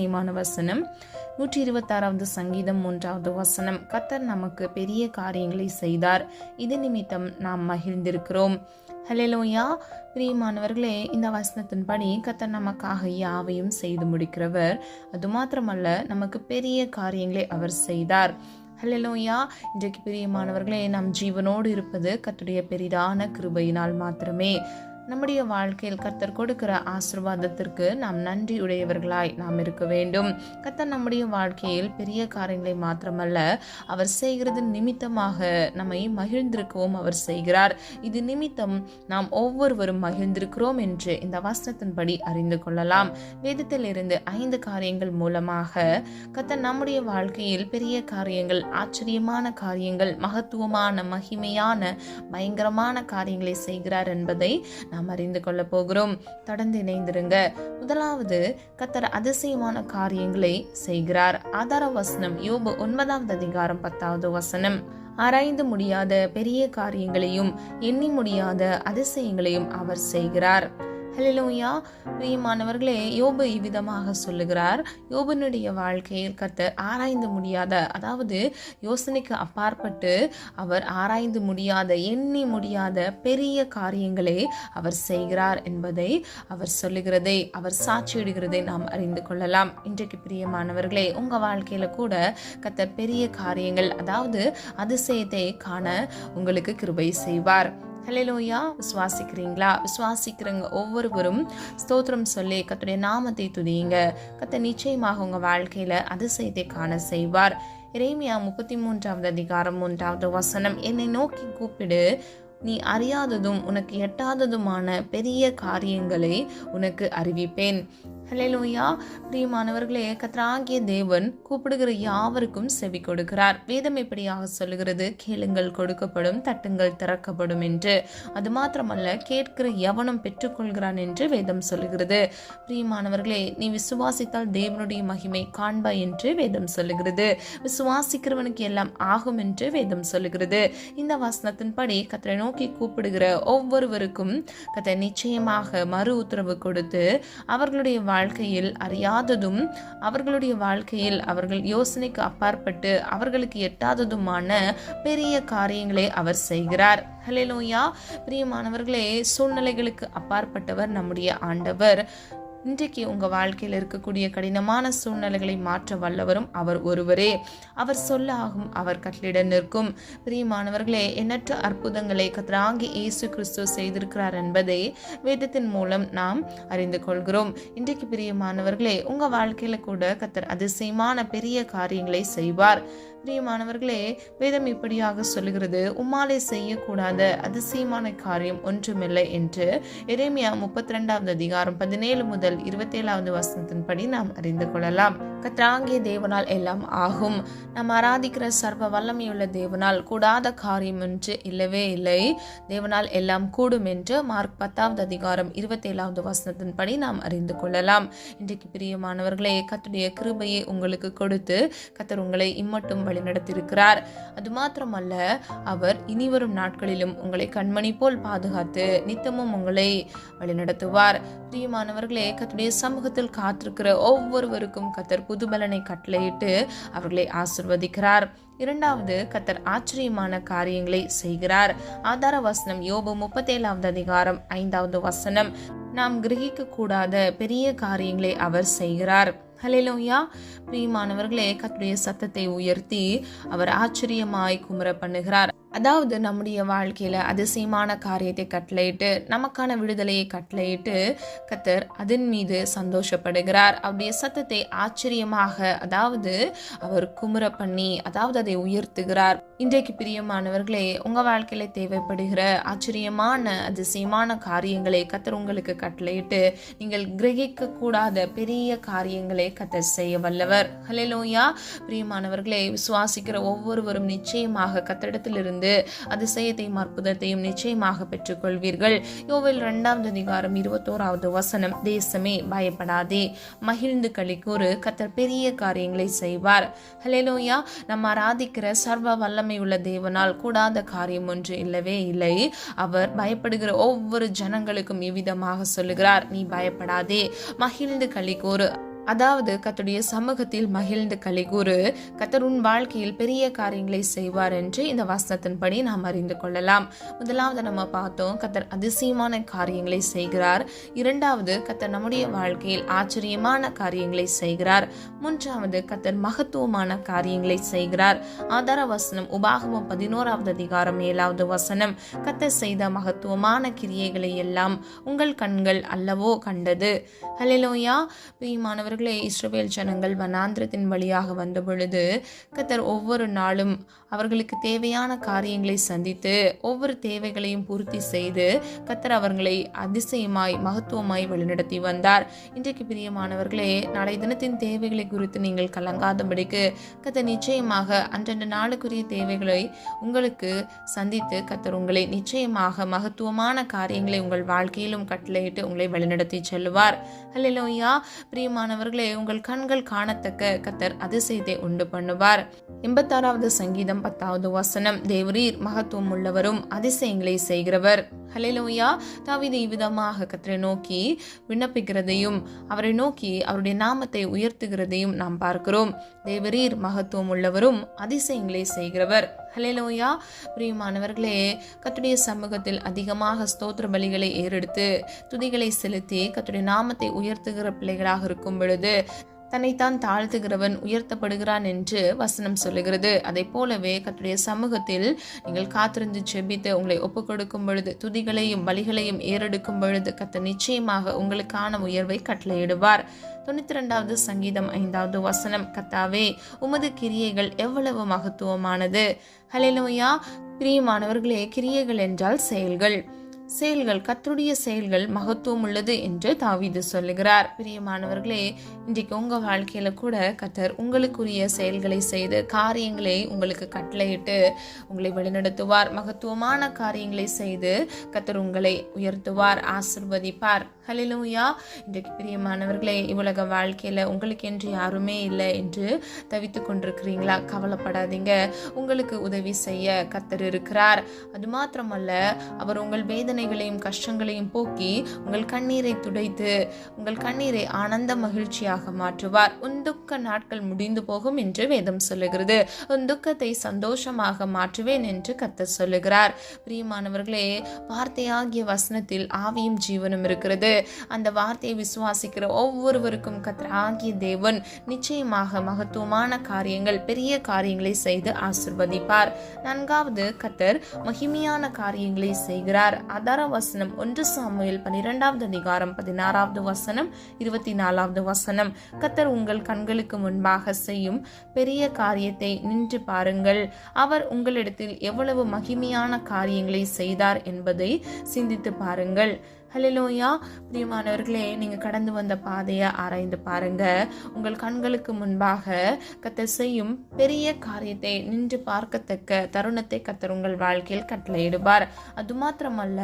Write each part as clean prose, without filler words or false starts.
பிரியமான வசனம் 126வது சங்கீதம் 3வது வசனம். கர்த்தர் நமக்கு பெரிய காரியங்களை செய்தார், இது நிமித்தம் நாம் மகிழ்ந்திருக்கிறோம். ஹல்லேலூயா. பிரியமானவர்களே, இந்த வசனத்தின்படி கர்த்தர் நமக்காக யாவையும் செய்து முடிக்கிறவர். அது மாத்திரமல்ல, நமக்கு பெரிய காரியங்களை அவர் செய்தார். ஹல்லேலூயா. இன்றைக்கு பிரியமானவர்களே, நாம் ஜீவனோடு இருப்பது கர்த்தருடைய பெரிதான கிருபையினால் மாத்திரமே. நம்முடைய வாழ்க்கையில் கர்த்தர் கொடுக்கிற ஆசீர்வாதத்திற்கு நாம் நன்றி உடையவர்களாய் நாம் இருக்க வேண்டும். கர்த்தர் நம்முடைய வாழ்க்கையில் பெரிய காரியங்களை மாத்திரமல்ல, அவர் செய்கிறது நிமித்தமாக நம்மை மகிழ்ந்திருக்கவும் அவர் செய்கிறார். இது நிமித்தம் நாம் ஒவ்வொருவரும் மகிழ்ந்திருக்கிறோம் என்று இந்த வசனத்தின்படி அறிந்து கொள்ளலாம். வேதத்தில் இருந்து 5 காரியங்கள் மூலமாக கர்த்தர் நம்முடைய வாழ்க்கையில் பெரிய காரியங்கள், ஆச்சரியமான காரியங்கள், மகத்துவமான, மகிமையான, பயங்கரமான காரியங்களை செய்கிறார் என்பதை நாம் அறிந்து கொள்ள போகிறோம். தொடர்ந்து இணைந்திருங்க. முதலாவது, கர்த்தர் அதிசயமான காரியங்களை செய்கிறார். ஆதார வசனம் யோபு 9வது அதிகாரம் 10வது வசனம். ஆராய்ந்து முடியாத பெரிய காரியங்களையும் எண்ணி முடியாத அதிசயங்களையும் அவர் செய்கிறார். ஹல்லேலூயா. பிரியமானவர்களே, யோபு இவ்விதமாக சொல்லுகிறார். யோபனுடைய வாழ்க்கையில் கர்த்தர் ஆராய்ந்து முடியாத, அதாவது யோசனைக்கு அப்பாற்பட்டு அவர் ஆராய்ந்து முடியாத, எண்ணி முடியாத பெரிய காரியங்களை அவர் செய்கிறார் என்பதை அவர் சொல்லுகிறதை, அவர் சாட்சியிடுகிறதை நாம் அறிந்து கொள்ளலாம். இன்றைக்கு பிரியமானவர்களே, உங்க வாழ்க்கையில கூட கர்த்தர் பெரிய காரியங்கள், அதாவது அதிசயத்தை காண உங்களுக்கு கிருபை செய்வார். ஹல்லேலூயா. விசுவாசிக்கிறீங்களா? விசுவாசிக்கிறவங்க ஒவ்வொருவரும் ஸ்தோத்திரம் சொல்லி கர்த்தருடைய நாமத்தை துதியுங்க. கர்த்தர் நிச்சயமாக உங்க வாழ்க்கையில அதிசயத்தை காண செய்வார். எரேமியா 33வது அதிகாரம் 3வது வசனம். என்னை நோக்கி கூப்பிடு, நீ அறியாததும் உனக்கு எட்டாததுமான பெரிய காரியங்களை உனக்கு அறிவிப்பேன். ஹல்லேலூயா. பிரியமானவர்களே, கர்த்தராகிய தேவன் கூப்பிடுகிற யாவருக்கும் செவி கொடுக்கிறார். வேதம் எப்படியாக சொல்லுகிறது? கேளுங்கள் கொடுக்கப்படும், தட்டுங்கள் திறக்கப்படும் என்று. அது மாத்திரமல்ல, கேட்கிற எவனும் பெற்றுக்கொள்கிறான் என்று வேதம் சொல்லுகிறது. பிரியமானவர்களே, நீ விசுவாசித்தால் தேவனுடைய மகிமை காண்பாய் என்று வேதம் சொல்லுகிறது. விசுவாசிக்கிறவனுக்கு எல்லாம் ஆகும் என்று வேதம் சொல்லுகிறது. இந்த வசனத்தின்படி கர்த்தரை நோக்கி கூப்பிடுகிற ஒவ்வொருவருக்கும் கர்த்தர் நிச்சயமாக மறு உத்தரவு கொடுத்து அவர்களுடைய வாழ்க்கையில் அறியாததும், அவர்களுடைய வாழ்க்கையில் அவர்கள் யோசனைக்கு அப்பாற்பட்டு அவர்களுக்கு எட்டாததுமான பெரிய காரியங்களை அவர் செய்கிறார். ஹல்லேலூயா. பிரியமானவர்களே, சூழ்நிலைகளுக்கு அப்பாற்பட்டவர் நம்முடைய ஆண்டவர். இன்றைக்கு உங்க வாழ்க்கையில் இருக்கக்கூடிய கடினமான சூழ்நிலைகளை மாற்ற வல்லவரும் அவர் ஒருவரே. அவர் சொல்ல ஆகும், அவர் கட்டளிட நிற்கும். பிரியமானவர்களே, எண்ணற்ற அற்புதங்களை கர்த்தராகிய இயேசு கிறிஸ்து செய்திருக்கிறார் என்பதை வேதத்தின் மூலம் நாம் அறிந்து கொள்கிறோம். இன்றைக்கு பிரியமானவர்களே, உங்க வாழ்க்கையில கூட கர்த்தர் அதிசயமான பெரிய காரியங்களை செய்வார். பிரியமானவர்களே, வேதம் இப்படியாக சொல்லுகிறது, உம்மாலே செய்யக்கூடாத அதிசயமான காரியம் ஒன்றுமில்லை என்று எரேமியா 32வது அதிகாரம் 17 முதல் 27வது வசனத்தின்படி நாம் அறிந்து கொள்ளலாம். கர்த்தராகிய தேவனால் எல்லாம் ஆகும். நாம் ஆராதிக்கிற சர்வ வல்லமையுள்ள தேவனால் கூடாத காரியம் என்று இல்லவே இல்லை. தேவனால் எல்லாம் கூடும் என்று மார்க் 10வது அதிகாரம் 27வது வசனத்தின்படி நாம் அறிந்து கொள்ளலாம். இன்றைக்கு பிரியமானவர்களே, கர்த்தருடைய கிருபையை உங்களுக்கு கொடுத்து கர்த்தர் உங்களை இம்மட்டும் வழிநடத்தியிருக்கிறார். அது மாத்திரமல்ல, அவர் இனிவரும் நாட்களிலும் உங்களை கண்மணி போல் பாதுகாத்து நித்தமும் உங்களை வழிநடத்துவார். பிரியமானவர்களே, கர்த்தருடைய சமூகத்தில் காத்திருக்கிற ஒவ்வொருவருக்கும் கர்த்தர் புதுபலனை கட்டளையிட்டு அவர்களை ஆசீர்வதிக்கிறார். இரண்டாவது, கர்த்தர் ஆச்சரியமான காரியங்களை செய்கிறார். ஆதார வசனம் யோபு 37வது அதிகாரம் 5வது வசனம். நாம் கிரகிக்க கூடாத பெரிய காரியங்களை அவர் செய்கிறார். ஹல்லேலூயா. பிரியமானவர்களே, கர்த்தருடைய சத்தத்தை உயர்த்தி அவர் ஆச்சரியமாய் குமுற பண்ணுகிறார். அதாவது நம்முடைய வாழ்க்கையில அதிசயமான காரியத்தை கட்டளையிட்டு நமக்கான விடுதலையை கட்டளையிட்டு கர்த்தர் அதன் மீது சந்தோஷப்படுகிறார். அவருடைய சத்தத்தை ஆச்சரியமாக, அதாவது அவர் குமுற பண்ணி, அதாவது அதை உயர்த்துகிறார். இன்றைக்கு பிரியமானவர்களே, உங்க வாழ்க்கையில தேவைப்படுகிற ஆச்சரியமான அதிசயமான காரியங்களை கர்த்தர் உங்களுக்கு கட்டளையிட்டு நீங்கள் கிரகிக்க கூடாத பெரிய காரியங்களை கர்த்தர் செய்ய வல்லவர். ஹல்லேலூயா. பிரியமானவர்களே, விசுவாசிக்கிற ஒவ்வொருவரும் நிச்சயமாக கர்த்தரிடத்திலிருந்து அதிசயத்தையும் அற்புதத்தையும் நிச்சயமாக பெற்றுக்கொள்வீர்கள். யோவேல் 2வது அதிகாரம் 21வது வசனம். தேசமே பயப்படாதே, மகிழ்ந்து களிக்கூறு, கர்த்தர் பெரிய காரியங்களை செய்வார். ஹல்லேலூயா. நம்ம ஆராதிக்கிற சர்வ வல்லமை உள்ள தேவனால் கூடாத காரியம் ஒன்று இல்லவே இல்லை. அவர் பயப்படுகிற ஒவ்வொரு ஜனங்களுக்கும் இவ்விதமாக சொல்லுகிறார், நீ பயப்படாதே, மகிழ்ந்து களிக்கூறு. அதாவது கர்த்தருடைய சமூகத்தில் மகிழ்ந்து கலிகூறு. கர்த்தர் உன் வாழ்க்கையில் பெரிய காரியங்களை செய்வார் என்று இந்த வசனத்தின்படி நாம் அறிந்து கொள்ளலாம். முதலாவது நம்ம பார்த்தோம், கர்த்தர் அதிசயமான காரியங்களை செய்கிறார். இரண்டாவது, கர்த்தர் நம்முடைய வாழ்க்கையில் ஆச்சரியமான காரியங்களை செய்கிறார். மூன்றாவது, கர்த்தர் மகத்துவமான காரியங்களை செய்கிறார். ஆதார வசனம் உபாகமம் 11வது அதிகாரம் 7வது வசனம், கர்த்தர் செய்த மகத்துவமான கிரியைகளை எல்லாம் உங்கள் கண்கள் அல்லவோ கண்டது. ஹல்லேலூயா. பிரியமானவர்களே, இஸ்ரவேல் ஜனங்கள் வனாந்திரத்தின் வழியாக வந்த பொழுது கர்த்தர் ஒவ்வொரு நாளும் அவர்களுக்கு தேவையான காரியங்களை சந்தித்து ஒவ்வொரு தேவைகளையும் பூர்த்தி செய்து கர்த்தர் அவர்களை அதிசயமாய் மகத்துவமாய் வழிநடத்தி வந்தார். இன்றைக்கு பிரியமானவர்களே, நாளைய தினத்தின் தேவைகளை குறித்து நீங்கள் கலங்காதபடிக்கு கர்த்தர் நிச்சயமாக அன்றென்ற நாளுக்குரிய தேவைகளை உங்களுக்கு சந்தித்து கர்த்தர் உங்களை நிச்சயமாக மகத்துவமான காரியங்களை உங்கள் வாழ்க்கையிலும் கட்டளையிட்டு உங்களை வழிநடத்தி செல்வார். ஹல்லேலூயா. பிரியமானவர்களே, உங்கள் கண்கள் காணத்தக்க கர்த்தர் அதிசயத்தை உண்டு பண்ணுவார். 86வது சங்கீதம் 10வது வசனம், தேவரீர் மகத்துவம் உள்ளவரும் அதிசயங்களை செய்கிறவர். ஹல்லேலூயா. தாவீது இவ்விதமாக கர்த்தரை நோக்கி விண்ணப்பிக்கிறதையும் அவரை நோக்கி அவருடைய நாமத்தை உயர்த்துகிறதையும் நாம் பார்க்கிறோம். தேவரீர் மகத்துவம் உள்ளவரும் அதிசயங்களை செய்கிறவர். ஹல்லேலூயா. பிரியமானவர்களே, கர்த்தருடைய சமூகத்தில் அதிகமாக ஸ்தோத்திர பலிகளை ஏறெடுத்து துதிகளை செலுத்தி கர்த்தருடைய நாமத்தை உயர்த்துகிற பிள்ளைகளாக இருக்கும் பொழுது தன்னைத்தான் தாழ்த்துகிறவன் உயர்த்தப்படுகிறான் என்று வசனம் சொல்லுகிறது. அதை போலவே கர்த்தருடைய சமூகத்தில் நீங்கள் காத்திருந்து செபித்து உங்களை ஒப்புக் கொடுக்கும் பொழுது, துதிகளையும் பலிகளையும் ஏறெடுக்கும் பொழுது கர்த்தர் நிச்சயமாக உங்களுக்கான உயர்வை கட்டளையிடுவார். 92வது சங்கீதம் 5வது வசனம், கர்த்தாவே உமது கிரியைகள் எவ்வளவு மகத்துவமானது. ஹல்லேலூயா. பிரியமானவர்களே, கிரியைகள் என்றால் செயல்கள். கர்த்தருடைய செயல்கள் மகத்துவம் உள்ளது என்று தாவீது சொல்லுகிறார். பிரியமானவர்களே, இன்றைக்கு உங்க வாழ்க்கையில கூட கர்த்தர் உங்களுக்குரிய செயல்களை செய்து காரியங்களை உங்களுக்கு கட்டளையிட்டு உங்களை வழிநடத்துவார். மகத்துவமான காரியங்களை செய்து கர்த்தர் உங்களை உயர்த்துவார், ஆசீர்வதிப்பார். ஹல்லேலூயா. இன்றைக்கு பிரியமானவர்களே, இவ்வுலக வாழ்க்கையில உங்களுக்கு என்று யாருமே இல்லை என்று தவித்து கொண்டிருக்கிறீங்களா? கவலைப்படாதீங்க. உங்களுக்கு உதவி செய்ய கர்த்தர் இருக்கிறார். அது மாத்திரமல்ல, அவர் உங்கள் வேதனைகளையும் கஷ்டங்களையும் போக்கி உங்கள் கண்ணீரை துடைத்து உங்கள் கண்ணீரை ஆனந்த மகிழ்ச்சியாக மாற்றுவார். உன் துக்க நாட்கள் முடிந்து போகும் என்று வேதம் சொல்லுகிறது. உன் துக்கத்தை சந்தோஷமாக மாற்றுவேன் என்று கர்த்தர் சொல்லுகிறார். பிரியமானவர்களே, வார்த்தையாகிய வசனத்தில் ஆவியும் ஜீவனும் இருக்கிறது. அந்த வார்த்தையை விசுவாசிக்கிற ஒவ்வொருவருக்கும் கர்த்தர் ஆகிய தேவன் நிச்சயமாக மகத்துவமான காரியங்கள், பெரிய காரியங்களை செய்து ஆசீர்வதிப்பார். 4வது, கர்த்தர் மகிமையான காரியங்களை செய்கிறார். ஆதார வசனம் 1 சாமுவேல் 12வது அதிகாரம் 16வது வசனம் 24வது வசனம், கர்த்தர் உங்கள் கண்களுக்கு முன்பாக செய்யும் பெரிய காரியத்தை நின்று பாருங்கள். அவர் உங்களிடத்தில் எவ்வளவு மகிமையான காரியங்களை செய்தார் என்பதை சிந்தித்து பாருங்கள். ஹல்லேலூயா. பிரியமானவர்களே, நீங்க கடந்து வந்த பாதையை ஆராய்ந்து பாருங்க. உங்கள் கண்களுக்கு முன்பாக கர்த்தர் செய்யும் பெரிய காரியத்தை நின்று பார்க்கத்தக்க தருணத்தை கர்த்தர் உங்கள் வாழ்க்கையில் கட்டளையிடுவார். அது மாத்திரமல்ல,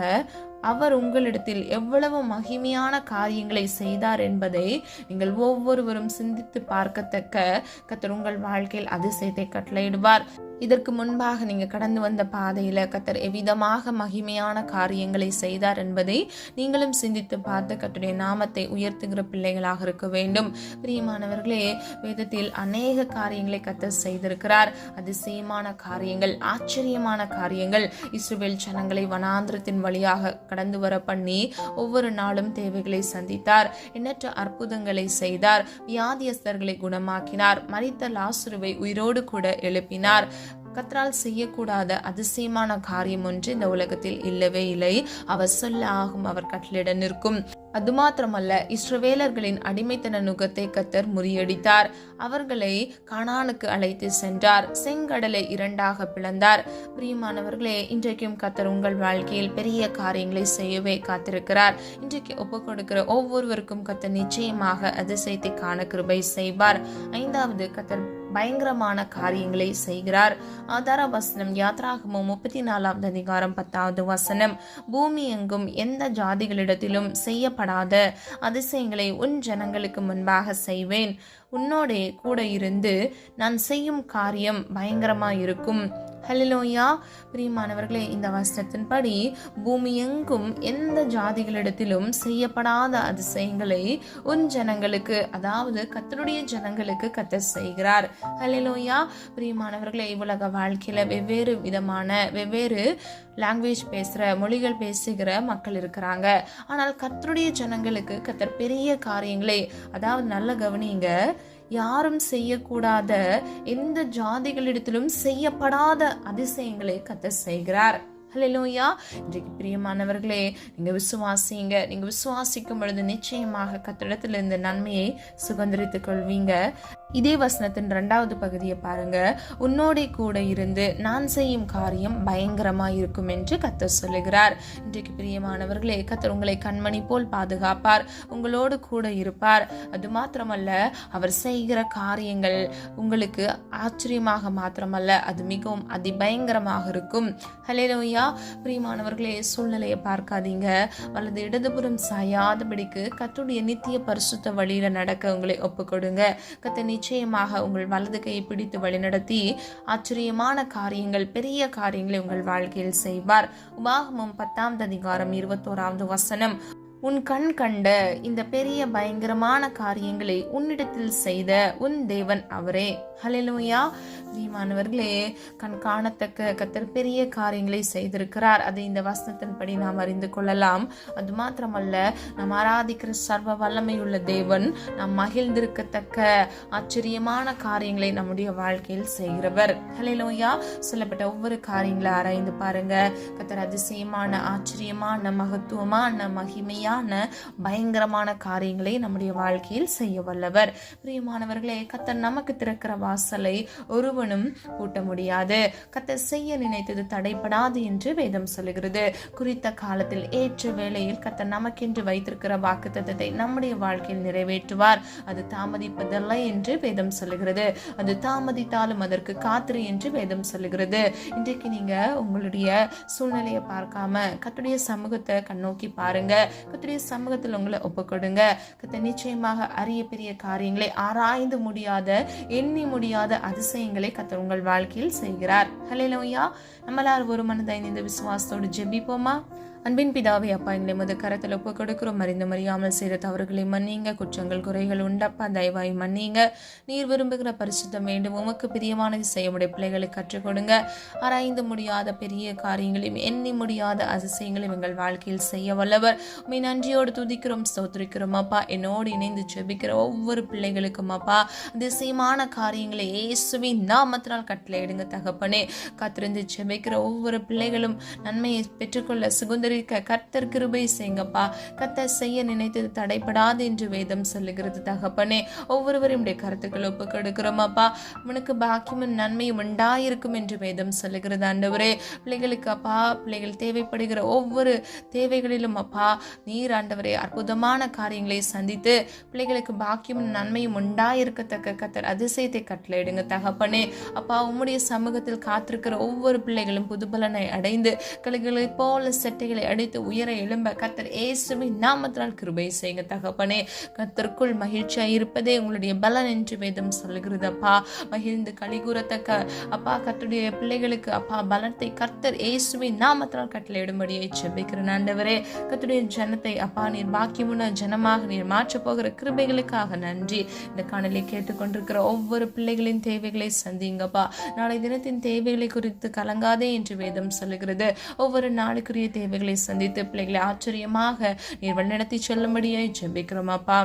அவர் உங்களிடத்தில் எவ்வளவு மகிமையான காரியங்களை செய்தார் என்பதை நீங்கள் ஒவ்வொருவரும் சிந்தித்து பார்க்கத்தக்க கர்த்தர் உங்கள் வாழ்க்கையில் அதிசயத்தை கட்டளையிடுவார். இதற்கு முன்பாக நீங்க கடந்து வந்த பாதையில கர்த்தர் எவ்விதமாக மகிமையான காரியங்களை செய்தார் என்பதை நீங்களும் சிந்தித்து பார்த்து கர்த்தருடைய நாமத்தை உயர்த்துகிற பிள்ளைகளாக இருக்க வேண்டும். பிரியமானவர்களே, வேதத்தில் அநேக காரியங்களை கர்த்தர் செய்திருக்கிறார். அதிசயமான காரியங்கள், ஆச்சரியமான காரியங்கள். இஸ்ரவேல் ஜனங்களை வனாந்திரத்தின் வழியாக கடந்து வர பண்ணி ஒவ்வொரு நாளும் தேவைகளை சந்தித்தார். எண்ணற்ற அற்புதங்களை செய்தார். வியாதியஸ்தர்களை குணமாக்கினார். மரித்த லாசருவை உயிரோடு கூட எழுப்பினார். கர்த்தரால் செய்யக்கூடாத அதிசயமான காரியம் ஒன்று இந்த உலகத்தில் இல்லவே இல்லை. அவர் சொல்ல ஆகும், அவர் கட்டளையிட நிற்கும். அது மாத்திரமல்ல, இஸ்ரவேலர்களின் அடிமைத்தன நுகத்தை கர்த்தர் முறியடித்தார். அவர்களை கானானுக்கு அழைத்து சென்றார். செங்கடலை 2ஆக பிளந்தார். பிரியமானவர்களே, இன்றைக்கும் கர்த்தர் உங்கள் வாழ்க்கையில் பெரிய காரியங்களை செய்யவே காத்திருக்கிறார். இன்றைக்கு ஒப்புக் கொடுக்கிற ஒவ்வொருவருக்கும் கர்த்தர் நிச்சயமாக அதிசயத்தை காண கிருபை செய்வார். 5வது, கர்த்தர் பயங்கரமான காரியங்களை செய்கிறார். ஆதார வசனம் யாத்ராகமம் 34வது அதிகாரம் 10வது வசனம், பூமி எங்கும் எந்த ஜாதிகளிடத்திலும் செய்யப்படாத அதிசயங்களை உன் ஜனங்களுக்கு முன்பாக செய்வேன். உன்னோடே கூட இருந்து நான் செய்யும் காரியம் பயங்கரமாயிருக்கும். ஹல்லேலூயா. பிரியமானவர்களே, இந்த வசனத்தின்படி பூமி எங்கும் எந்த ஜாதிகளிடத்திலும் செய்யப்படாத அதிசயங்களை உன் ஜனங்களுக்கு, அதாவது கர்த்தருடைய ஜனங்களுக்கு கர்த்தர் செய்கிறார். ஹல்லேலூயா. பிரியமானவர்களே, உலக வாழ்க்கையில வெவ்வேறு விதமான வெவ்வேறு லாங்குவேஜ் பேசுகிற மொழிகள் பேசுகிற மக்கள் இருக்கிறாங்க. ஆனால் கர்த்தருடைய ஜனங்களுக்கு கர்த்தர் பெரிய காரியங்களை, அதாவது நல்ல கவனிங்க, யாரும் செய்யக்கூடாத எந்த ஜாதிகளிடத்திலும் செய்யப்படாத அதிசயங்களை கர்த்தர் செய்கிறார். ஹல்லேலூயா. இன்றைக்கு பிரியமானவர்களே, நீங்க விசுவாசிங்க. நீங்க விசுவாசிக்கும் பொழுது நிச்சயமாக கர்த்தரிடத்தில் இந்த நன்மையை சுதந்திரித்துக் கொள்வீங்க. இதே வசனத்தின் 2வது பகுதியை பாருங்க. உன்னோட கூட இருந்து நான் செய்யும் காரியம் பயங்கரமா இருக்கும் என்று கர்த்தர் சொல்லுகிறார். இன்றைக்கு பிரியமானவர்களே, கர்த்தர் உங்களை கண்மணி போல் பாதுகாப்பார், உங்களோடு கூட இருப்பார். அது மாத்திரமல்ல, அவர் செய்கிற காரியங்கள் உங்களுக்கு ஆச்சரியமாக மாத்திரமல்ல, அது மிகவும் அதிபயங்கரமாக இருக்கும். ஹல்லேலூயா. பிரியமானவர்களே, சூழ்நிலையை பார்க்காதீங்க. வலது இடதுபுறம் சாயாதபடிக்கு கர்த்தருடைய நித்திய பரிசுத்த வழியில நடக்க உங்களை ஒப்புக்கொடுங்க. கர்த்தர் நிச்சயமாக உங்கள் வலது கையை பிடித்து வழிநடத்தி ஆச்சரியமான காரியங்கள், பெரிய காரியங்களை உங்கள் வாழ்க்கையில் செய்வார். உபாகமம் 10ஆம் அதிகாரம் 21வது வசனம், உன் கண் கண்ட இந்த பெரிய பயங்கரமான காரியங்களை உன்னிடத்தில் செய்த உன் தேவன் அவரே. ஹல்லேலூயா. பிரியமானவர்களே, கண் காணத்தக்க கர்த்தர் பெரிய காரியங்களை செய்திருக்கிறார். அதை இந்த வசனத்தின்படி நாம் அறிந்து கொள்ளலாம். அது மாத்திரமல்ல, நாம் ஆராதிக்கிற சர்வ வல்லமையுள்ள தேவன் நாம் மகிழ்ந்திருக்கத்தக்க ஆச்சரியமான காரியங்களை நம்முடைய வாழ்க்கையில் செய்கிறவர். ஹல்லேலூயா. சொல்லப்பட்ட ஒவ்வொரு காரியங்களை ஆராய்ந்து பாருங்க. கர்த்தர் அதிசயமான, ஆச்சரியமான, மகத்துவமான, மகிமையான, பயங்கரமான காரியங்களை நம்முடைய வாழ்க்கையில் செய்ய வல்லவர். பிரியமானவர்களே, கர்த்தர் நமக்கு திறக்கிற வாசலை ஒருவனும் பூட்ட முடியாது. கர்த்தர் செய்ய நினைத்தது தடைப்படாது என்று வேதம் சொல்லுகிறது. குறித்த காலத்தில் ஏற்ற வேளையில் கர்த்தர் நமக்கென்று வைத்திருக்கிற வாக்குத்தத்தத்தை நம்முடைய வாழ்க்கையில் நிறைவேற்றுவார். அது தாமதிப்பதல்ல என்று வேதம் சொல்லுகிறது. அது தாமதித்தாலும் அதற்கு காத்திரு என்று வேதம் சொல்லுகிறது. இன்றைக்கு நீங்க உங்களுடைய சூழ்நிலையை பார்க்காம கர்த்தருடைய சமூகத்தை கண்ணோக்கி பாருங்க. கர்த்தருடைய சமூகத்தில் உங்களை ஒப்புக்கொடுங்க. கர்த்தர் நிச்சயமாக அரிய பெரிய காரியங்களை, ஆராய்ந்து முடியாத, எண்ணி முடியாத அதிசயங்களை கர்த்தர் உங்கள் வாழ்க்கையில் செய்கிறார். ஹல்லேலூயா. நம்மளால் ஒரு மனதை இந்த விசுவாசத்தோடு ஜெபிப்போமா? அன்பின் பிதாவே, அப்பா, எங்களை முத கரத்தில் ஒப்பு கொடுக்கிறோம். அறிந்து மறியாமல் செய்த தவறுகளை மன்னிங்க. குற்றங்கள் குறைகள் உண்டப்பா, தயவாய் மன்னிங்க. நீர் விரும்புகிற பரிசுத்தம் வேண்டும். உமக்கு பிரியமானது செய்ய முடிய பிள்ளைகளை கற்றுக் கொடுங்க. ஆராய்ந்து முடியாத பெரிய காரியங்களையும் எண்ணி முடியாத அதிசயங்களையும் எங்கள் வாழ்க்கையில் செய்ய வல்லவர். உம்மை நன்றியோடு துதிக்கிறோம், ஸ்தோத்திரிக்கிறோம் அப்பா. என்னோடு இணைந்து ஜெபிக்கிற ஒவ்வொரு பிள்ளைகளுக்கும் அப்பா, அதிசயமான காரியங்களை இயேசுவின் நாமத்தினால் கட்டளையிடுங்க தகப்பனே. காத்திருந்து ஜெபிக்கிற ஒவ்வொரு பிள்ளைகளும் நன்மையை பெற்றுக்கொள்ள சுதந்திர கர்த்தர் கிருபை செய்யுங்கப்பா. கர்த்தர் செய்ய நினைத்தது தடைப்படாது என்று வேதம் சொல்லுகிறது தகப்பனே. ஒவ்வொருவரும் கருத்துக்கள் ஒப்பு கொடுக்கிறோம் அப்பா. உனக்கு பாக்கியமும் நன்மையும் உண்டாயிருக்கும் என்று வேதம் சொல்லுகிறது ஆண்டவரே. பிள்ளைகளுக்கு அப்பா, பிள்ளைகள் தேவைப்படுகிற ஒவ்வொரு தேவைகளிலும் அப்பா, நீர் ஆண்டவரே அற்புதமான காரியங்களை சந்தித்து பிள்ளைகளுக்கு பாக்கியமும் நன்மையும் உண்டாயிருக்கத்தக்க கர்த்தர் அதிசயத்தை கட்டளையிடுங்க தகப்பனே. அப்பா, உம்முடைய சமூகத்தில் காத்திருக்கிற ஒவ்வொரு பிள்ளைகளும் புதுபலனை அடைந்து கலைகளை போல செட்டைகளை அடித்து உயர எழும்ப கர்த்தர் இயேசுவின் நாமத்தினால் கிருபை செய்யுங்க தகப்பனே. கர்த்தருக்குள் மகிழ்ச்சியா இருப்பதே உங்களுடைய பலன் என்று வேதம் சொல்லுகிறது அப்பா. மகிழ்ந்து கலிகூறத்தக்க அப்பா கர்த்தருடைய பிள்ளைகளுக்கு அப்பா பலத்தை கர்த்தர் இயேசுவின் நாமத்தினால் கட்டளையிடும்படியை ஜெபிக்கிறேன் ஆண்டவரே. கர்த்தருடைய ஜனத்தை அப்பா நீர் பாக்கியமுள்ள ஜனமாக நீர் மாற்றப் போகிற கிருபைகளுக்காக நன்றி. இந்த காணொலியை கேட்டுக்கொண்டிருக்கிற ஒவ்வொரு பிள்ளைகளின் தேவைகளை சந்திங்கப்பா. நாளை தினத்தின் தேவைகளை குறித்து கலங்காதே என்று வேதம் சொல்லுகிறது. ஒவ்வொரு நாளுக்குரிய தேவைகளை சந்தித்து பிள்ளைகளை ஆச்சரியமாக நீர் வழிநடத்தி செல்லும்படியாய் ஜெபிக்கிறோம் அப்பா.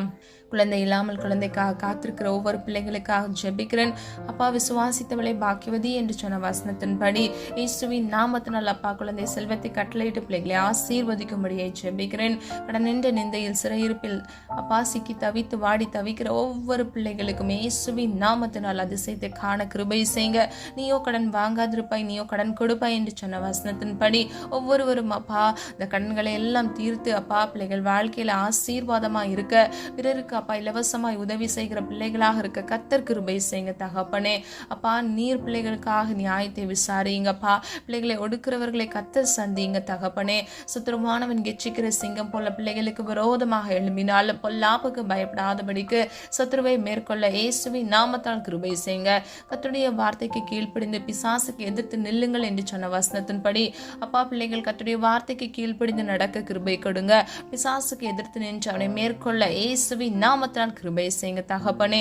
குழந்தை இல்லாமல் குழந்தைக்காக காத்திருக்கிற ஒவ்வொரு பிள்ளைகளுக்காக ஜெபிக்கிறேன் அப்பா. விசுவாசித்தவளை பாக்கியவதி என்று சொன்ன வசனத்தின்படி இயேசுவின் நாமத்தினால் அப்பா குழந்தை செல்வத்தை கட்டளையிட்டு பிள்ளைகளை ஆசீர்வதிக்கும்படியை ஜெபிக்கிறேன். கடன் நின்ற நிந்தையில் சிறையிருப்பில் அப்பா சிக்கி தவித்து வாடி தவிக்கிற ஒவ்வொரு பிள்ளைகளுக்கும் இயேசுவின் நாமத்தினால் அதிசயத்தை காண கிருபை செய்யுங்க. நீயோ கடன் வாங்காதிருப்பாய், நீயோ கடன் கொடுப்பாய் என்று சொன்ன வசனத்தின்படி ஒவ்வொருவரும் அப்பா இந்த கடன்களை எல்லாம் தீர்த்து அப்பா பிள்ளைகள் வாழ்க்கையில ஆசீர்வாதமா இருக்க, பிறருக்கு அப்பா இலவசமாய் உதவி செய்கிற பிள்ளைகளாக இருக்க கத்தர் கிருபை செய்யுங்க தகப்பனே. அப்பா நீர் பிள்ளைகளுக்காக நியாயத்தை விசாரிங்கப்பா. பிள்ளைகளை ஒடுக்கிறவர்களை கத்தர் சந்திங்க தகப்பனே. சுத்திரமானவன் கெச்சிக்கிற சிங்கம் போல பிள்ளைகளுக்கு விரோதமாக எழும்பினாலும் பொல்லாப்புக்கு பயப்படாதபடிக்கு சத்துருவை மேற்கொள்ள இயேசுவின் நாமத்தால் கிருபை செய்யுங்க. கர்த்தருடைய வார்த்தைக்கு கீழ்ப்படிந்து பிசாசுக்கு எதிர்த்து நில்லுங்கள் என்று சொன்ன வசனத்தின்படி அப்பா பிள்ளைகள் கர்த்தருடைய வார்த்தைக்கு கீழ்ப்படிந்து நடக்க கிருபை கொடுங்க. பிசாசுக்கு எதிர்த்து நின்று அவனை மேற்கொள்ள இயேசுவின் நாமத்தால் கிருபை செய்யுங்க தகப்பனே.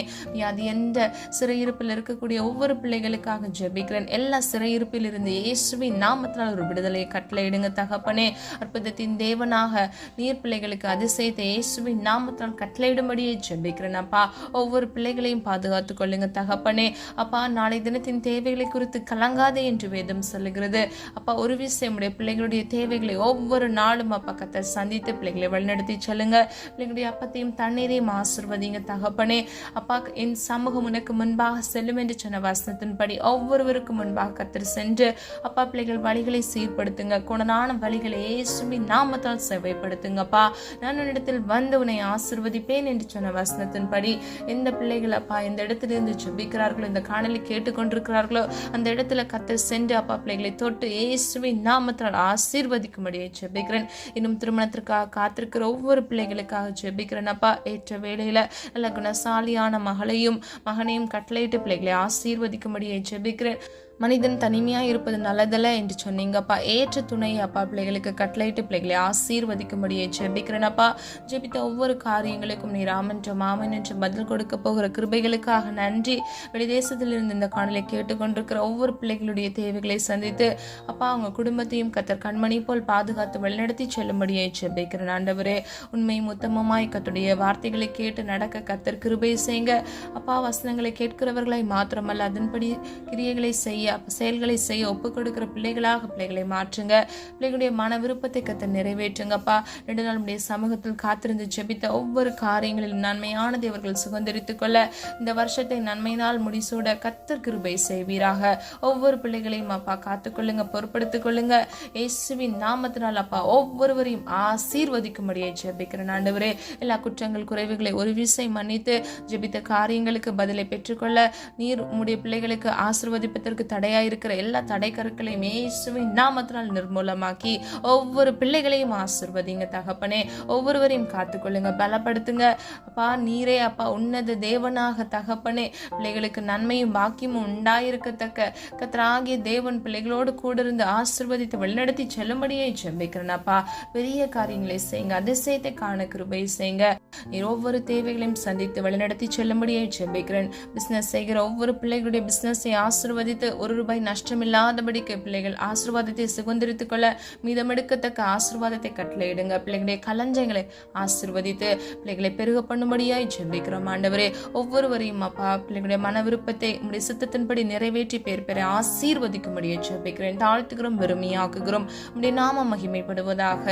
அது எந்த சிறையிருப்பில் இருக்கக்கூடிய ஒவ்வொரு பிள்ளைகளுக்காக ஜெபிக்கிறேன். எல்லா சிறையிருப்பில் இருந்து இயேசுவின் நாமத்தால் ஒரு விடுதலையை கட்டளையிடுங்க தகப்பனே. அற்புதத்தின் தேவனாக நீர் பிள்ளைகளுக்கு அதிசயத்தை இயேசுவின் நாமத்தால் கட்டளையிடும்படியே ஜெபிக்கிறேன் அப்பா. ஒவ்வொரு பிள்ளைகளையும் பாதுகாத்துக் கொள்ளுங்க தகப்பனே. அப்பா நாளை தினத்தின் தேவைகளை குறித்து கலங்காதே என்று வேதம் சொல்லுகிறது அப்பா. ஒரு விஷயம் உடைய பிள்ளைகளுடைய தேவைகளை ஒவ்வொரு நாளும் அப்பா கர்த்தர் சந்தித்து பிள்ளைகளை வழிநடத்தி செல்லுங்க. பிள்ளைகளுடைய அப்பத்தையும் தண்ணீரையும் ஆசீர்வதிங்க தகப்பனே. அப்பா என் சமூகம் உனக்கு முன்பாக செல்லும் என்று சொன்ன வசனத்தின்படி ஒவ்வொருவருக்கும் முன்பாக கர்த்தர் சென்று அப்பா பிள்ளைகள் வழிகளை சீர்படுத்துங்க. குணனான வழிகளை இயேசுவின் நாமத்தால் செவ்வாய்ப்படுத்துங்கப்பா. நான் உன்னிடத்தில் வந்து உன்னை ஆசீர்வதிப்பேன் என்று சொன்ன வசனத்தின்படி எந்த பிள்ளைகள் அப்பா இந்த இடத்திலிருந்து ஜெபிக்கிறார்களோ, இந்த காணொளி கேட்டுக்கொண்டிருக்கிறார்களோ அந்த இடத்துல கர்த்தர் சென்று அப்பா பிள்ளைகளை தொட்டு இயேசுவின் நாமத்தால் ஆசீர்வதிக்கும்படியே ஜெபிக்கிறேன். இன்னும் திருமணத்திற்காக காத்திருக்கிற ஒவ்வொரு பிள்ளைகளுக்காக ஜெபிக்கிறேன் அப்பா. ஏற்ற வேளையில நல்ல குணசாலியான மகனையும் கட்டளையிட்டு பிள்ளைகளை ஆசீர்வதிக்கும்படியே ஜெபிக்கிறேன். மனிதன் தனிமையா இருப்பது நல்லதல்ல என்று சொன்னீங்கப்பா. ஏற்ற துணை அப்பா பிள்ளைகளுக்கு கட்டளையிட்டு பிள்ளைகளை ஆசீர்வதிக்கும்படியே ஜெபிக்கிறேனப்பா. ஜெபித்த ஒவ்வொரு காரியங்களுக்கும் நீர் ஆமென்று மாமன் என்று பதில் கொடுக்க போகிற கிருபைகளுக்காக நன்றி. வெளிதேசத்திலிருந்து இந்த காணொலியை கேட்டுக்கொண்டிருக்கிற ஒவ்வொரு பிள்ளைகளுடைய தேவைகளை சந்தித்து அப்பா அவங்க குடும்பத்தையும் கர்த்தர் கண்மணி போல் பாதுகாத்து வழிநடத்தி செல்லும்படியே ஜெபிக்கிறேன் ஆண்டவரே. உண்மையும் உத்தமமாய் கர்த்தருடைய வார்த்தைகளை கேட்டு நடக்க கர்த்தர் கிருபை செய்யுங்க அப்பா. வசனங்களை கேட்கிறவர்களை மாத்திரமல்ல அதன்படி கிரியைகளை செய்ய செயல்களை செய்ய ஒப்புக் கொடுக்கிற பிள்ளைகளாக பிள்ளைகளை மாற்றுங்க. பிள்ளைகளுடைய மன விருப்பத்தை கர்த்தர் நிறைவேற்றுங்கப்பா. 2 நாள் உடைய சமூகத்தில் காத்திருந்து ஜெபித்த ஒவ்வொரு காரியங்களிலும் நன்மையானதை அவர்கள் சுதந்திரித்துக் கொள்ள இந்த வருஷத்தை நன்மையினால் முடிசூட கர்த்தர் கிருபை செய்வீராக. ஒவ்வொரு பிள்ளைகளையும் அப்பா காத்துக்கொள்ளுங்க, பொறுப்படுத்திக் கொள்ளுங்க. இயேசுவின் நாமத்தினால் அப்பா ஒவ்வொருவரையும் ஆசீர்வதிக்கும்படியே ஜெபிக்கிறேன் ஆண்டவரே. எல்லா குற்றங்கள் குறைவுகளை ஒரு விசை மன்னித்து ஜெபித்த காரியங்களுக்கு பதிலை பெற்றுக்கொள்ள நீர் உம்முடைய பிள்ளைகளுக்கு ஆசீர்வதிப்பதற்கு தடையாயிருக்கிற எல்லா தடை கருக்களையும் இயேசுவின் நாமத்தினால் நிர்மூலமாக்கி ஒவ்வொரு பிள்ளைகளையும் ஆசீர்வதிங்க தகப்பனே. ஒவ்வொருவரையும் காத்துக்கொள்ளுங்க, பலப்படுத்துங்க அப்பா. நீரே அப்பா உன்னத தேவனாக தகப்பனே பிள்ளைகளுக்கு நன்மையும் பாக்கியமும் உண்டாயிருக்கத்தக்க கர்த்தராகிய தேவன் பிள்ளைகளோடு கூட இருந்து ஆசீர்வதித்து வழிநடத்தி செல்லும்படியே ஜெபிக்கிறேன் அப்பா. பெரிய காரியங்களை செய்யுங்க, அதிசயத்தை காண கிருபை செய்யுங்க. நீர் ஒவ்வொரு தேவைகளையும் சந்தித்து வழிநடத்தி செல்லும்படியே ஜெபிக்கிறேன். பிசினஸ் செய்கிற ஒவ்வொரு பிள்ளைகளுடைய பிசினஸை ஆசீர்வதித்து ₹1 நஷ்டமில்லாதபடிக்கு பிள்ளைகள் ஆசீர்வாதத்தை சுதந்திரித்துக் கொள்ள மீதமெடுக்கத்தக்க ஆசீர்வாதத்தை கட்டளையிடுங்க. பிள்ளைகளுடைய களஞ்சங்களை ஆசீர்வதித்து பிள்ளைகளை பெருக பண்ணும்படியாய் ஜெபிக்கிறோம் ஆண்டவரே. ஒவ்வொருவரையும் அப்பா பிள்ளைகளுடைய மன விருப்பத்தை உம்முடைய சித்தத்தின்படி நிறைவேற்றி பேர் பெற ஆசீர்வதிக்கும்படியே ஜெபிக்கிறேன். தாழ்த்துகிறோம், வெறுமையாக்குகிறோம். உம்முடைய நாமம் மகிமைப்படுவதாக.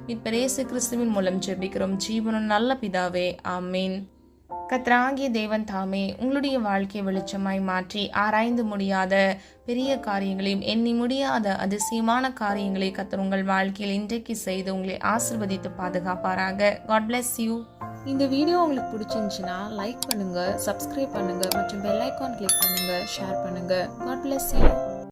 மீட்பர் இயேசு கிறிஸ்துவின் மூலம் ஜெபிக்கிறோம் ஜீவனுள்ள நல்ல பிதாவே, ஆமீன். கர்த்தராகிய தேவன் தாமே உங்களுடைய வாழ்க்கையை வெளிச்சமாய் மாற்றி ஆராய்ந்து முடியாத பெரிய காரியங்களையும் எண்ணி முடியாத அதிசயமான காரியங்களை கர்த்தர் உங்கள் வாழ்க்கையில் இன்றைக்கு செய்து உங்களை ஆசீர்வதித்து பாதுகாப்பாராக. God bless you. இந்த வீடியோ உங்களுக்கு பிடிச்சிருந்துச்சுன்னா லைக் பண்ணுங்க, சப்ஸ்கிரைப் பண்ணுங்க மற்றும் பெல் ஐகான் கிளிக் பண்ணுங்க, ஷேர் பண்ணுங்க. God bless you.